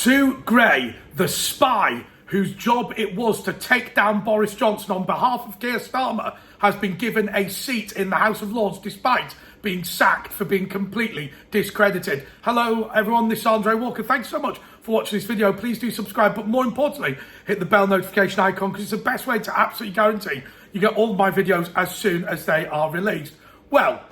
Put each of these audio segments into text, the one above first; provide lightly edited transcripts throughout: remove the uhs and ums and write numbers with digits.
Sue Gray, the spy whose job it was to take down Boris Johnson on behalf of Kier Starmer, has been given a seat in the House of Lords despite being sacked for being completely discredited. Hello everyone, this is Andre Walker. Thanks so much for watching this video. Please do subscribe, but more importantly, hit the bell notification icon because it's the best way to absolutely guarantee you get all of my videos as soon as they are released. Well,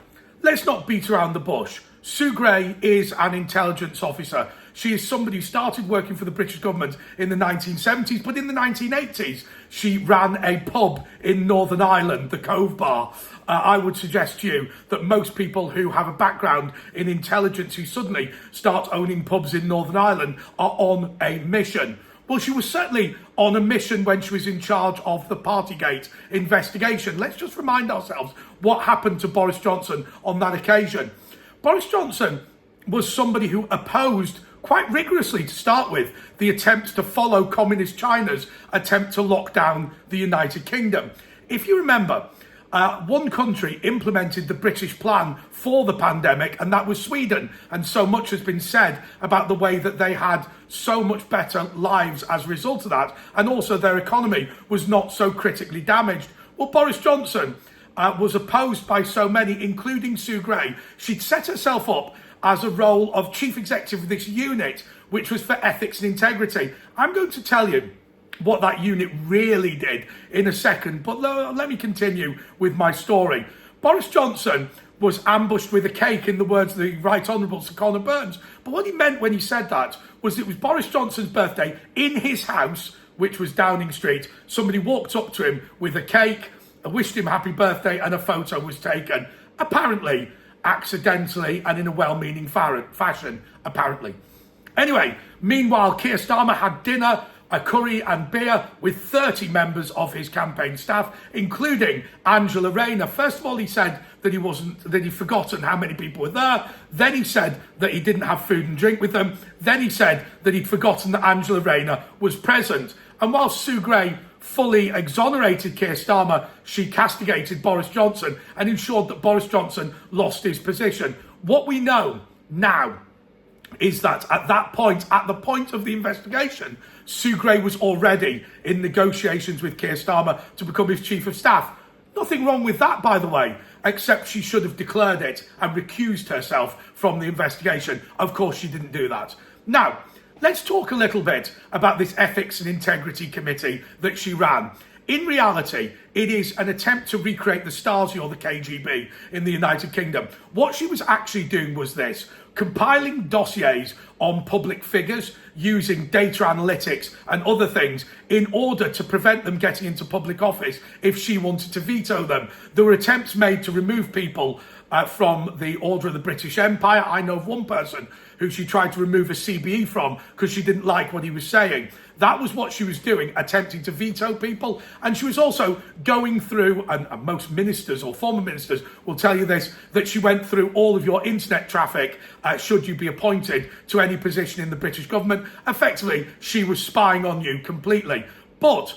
let's not beat around the bush. Sue Gray is an intelligence officer. She is somebody who started working for the British government in the 1970s, but in the 1980s, she ran a pub in Northern Ireland, the Cove Bar. I would suggest to you that most people who have a background in intelligence who suddenly start owning pubs in Northern Ireland are on a mission. Well, she was certainly on a mission when she was in charge of the Partygate investigation. Let's just remind ourselves what happened to Boris Johnson on that occasion. Boris Johnson was somebody who opposed quite rigorously, to start with, the attempts to follow Communist China's attempt to lock down the United Kingdom. If you remember, one country implemented the British plan for the pandemic, and that was Sweden. And so much has been said about the way that they had so much better lives as a result of that, and also their economy was not so critically damaged. Well, Boris Johnson was opposed by so many, including Sue Gray. She'd set herself up as a role of chief executive of this unit, which was for ethics and integrity. I'm going to tell you what that unit really did in a second, but let me continue with my story. Boris Johnson was ambushed with a cake, in the words of the Right Honourable Sir Conor Burns. But what he meant when he said that was it was Boris Johnson's birthday in his house, which was Downing Street. Somebody walked up to him with a cake, wished him happy birthday, and a photo was taken. Apparently, accidentally and in a well-meaning fashion, apparently. Anyway, meanwhile, Kier Starmer had dinner, a curry and beer with 30 members of his campaign staff, including Angela Rayner. First of all, he said that he'd forgotten how many people were there. Then he said that he didn't have food and drink with them. Then he said that he'd forgotten that Angela Rayner was present. And while Sue Gray fully exonerated Kier Starmer, she castigated Boris Johnson and ensured that Boris Johnson lost his position. What we know now is that at the point of the investigation, Sue Gray was already in negotiations with Kier Starmer to become his chief of staff. Nothing wrong with that, by the way, except she should have declared it and recused herself from the investigation. Of course, she didn't do that. Now, let's talk a little bit about this Ethics and Integrity Committee that she ran. In reality, it is an attempt to recreate the Stasi or the KGB in the United Kingdom. What she was actually doing was this: compiling dossiers on public figures using data analytics and other things in order to prevent them getting into public office if she wanted to veto them. There were attempts made to remove people from the Order of the British Empire. I know of one person who she tried to remove a CBE from because she didn't like what he was saying. That was what she was doing, attempting to veto people. And she was also going through, and most ministers or former ministers will tell you this, that she went through all of your internet traffic should you be appointed to any position in the British government. Effectively, she was spying on you completely. But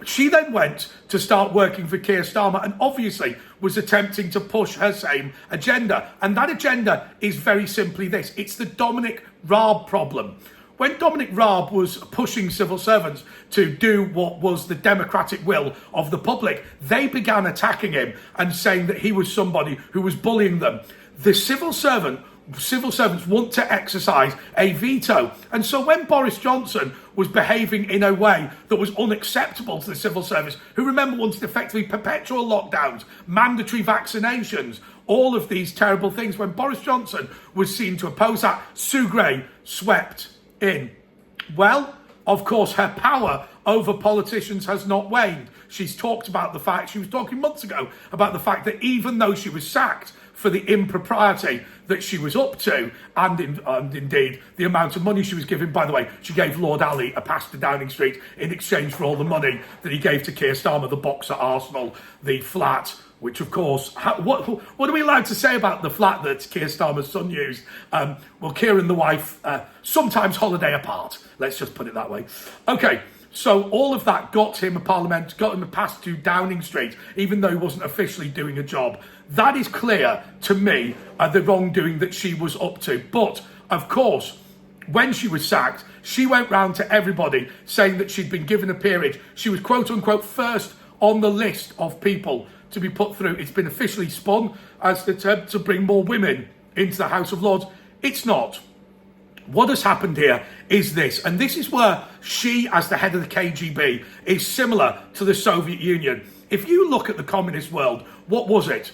she then went to start working for Kier Starmer and obviously was attempting to push her same agenda. And that agenda is very simply this: it's the Dominic Raab problem. When Dominic Raab was pushing civil servants to do what was the democratic will of the public, they began attacking him and saying that he was somebody who was bullying them. The civil servants want to exercise a veto. And so when Boris Johnson was behaving in a way that was unacceptable to the civil service, who, remember, wanted effectively perpetual lockdowns, mandatory vaccinations, all of these terrible things, when Boris Johnson was seen to oppose that, Sue Gray swept in. Well, of course, her power over politicians has not waned. She's talked about the fact, she was talking months ago about the fact that even though she was sacked for the impropriety that she was up to, and indeed the amount of money she was given. By the way, she gave Lord Ali a pass to Downing Street in exchange for all the money that he gave to Kier Starmer, the box at Arsenal, the flat, which of course, what are we allowed to say about the flat that Kier Starmer's son used? Well, Kier and the wife sometimes holiday apart. Let's just put it that way. Okay. So all of that got him a pass to Downing Street, even though he wasn't officially doing a job. That is clear to me, the wrongdoing that she was up to. But, of course, when she was sacked, she went round to everybody saying that she'd been given a peerage. She was quote unquote first on the list of people to be put through. It's been officially spun as the attempt to bring more women into the House of Lords. It's not. What has happened here is this, and this is where she, as the head of the KGB, is similar to the Soviet Union. If you look at the communist world, what was it?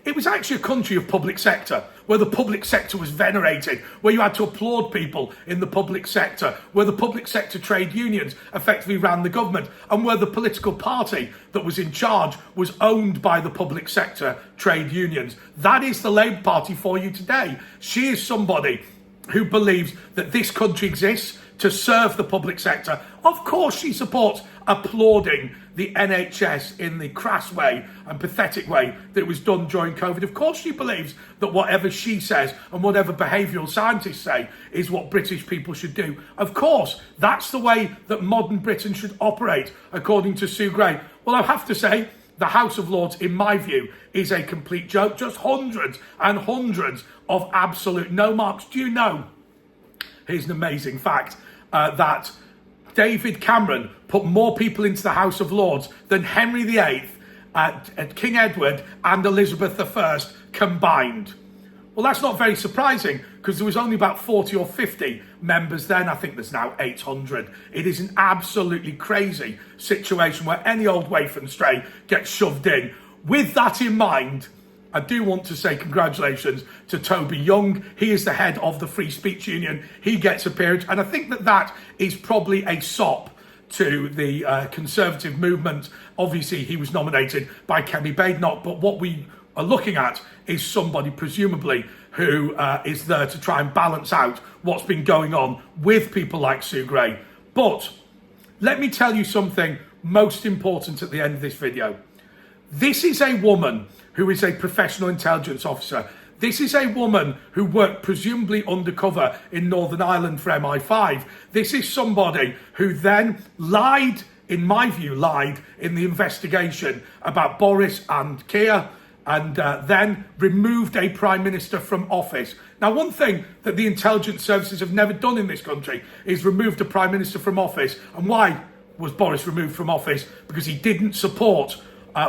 It was actually a country of public sector, where the public sector was venerated, where you had to applaud people in the public sector, where the public sector trade unions effectively ran the government, and where the political party that was in charge was owned by the public sector trade unions. That is the Labour Party for you today. She is somebody who believes that this country exists to serve the public sector. Of course she supports applauding the NHS in the crass way and pathetic way that it was done during COVID. Of course she believes that whatever she says and whatever behavioural scientists say is what British people should do. Of course, that's the way that modern Britain should operate, according to Sue Gray. Well, I have to say, the House of Lords, in my view, is a complete joke. Just hundreds and hundreds of absolute no marks. Do you know, here's an amazing fact, that David Cameron put more people into the House of Lords than Henry VIII, King Edward and Elizabeth I combined. Well, that's not very surprising, because there was only about 40 or 50 members then. I think there's now 800. It is an absolutely crazy situation where any old waif and stray gets shoved in. With that in mind, I do want to say congratulations to Toby Young. He is the head of the Free Speech Union. He gets a peerage, and I think that that is probably a sop to the Conservative movement. Obviously, he was nominated by Kemi Badenoch, but what we are looking at is somebody presumably who is there to try and balance out what's been going on with people like Sue Gray. But let me tell you something most important at the end of this video. This is a woman who is a professional intelligence officer. This is a woman who worked presumably undercover in Northern Ireland for MI5. This is somebody who then lied, in my view, lied in the investigation about Boris and Kier, and then removed a Prime Minister from office. Now, one thing that the intelligence services have never done in this country is removed a Prime Minister from office. And why was Boris removed from office? Because he didn't support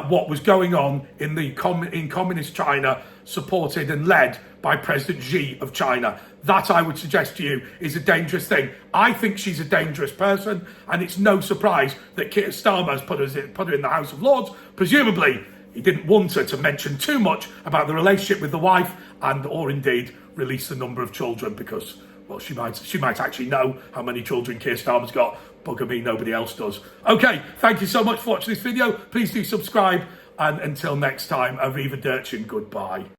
what was going on in communist China, supported and led by President Xi of China. That, I would suggest to you, is a dangerous thing. I think she's a dangerous person, and it's no surprise that Kier Starmer has put her in the House of Lords. Presumably, he didn't want her to mention too much about the relationship with the wife, and or indeed release the number of children, because, well, she might actually know how many children Kier Starmer's got. Bugger me, nobody else does. Okay, thank you so much for watching this video. Please do subscribe, and until next time, arrivederci and goodbye.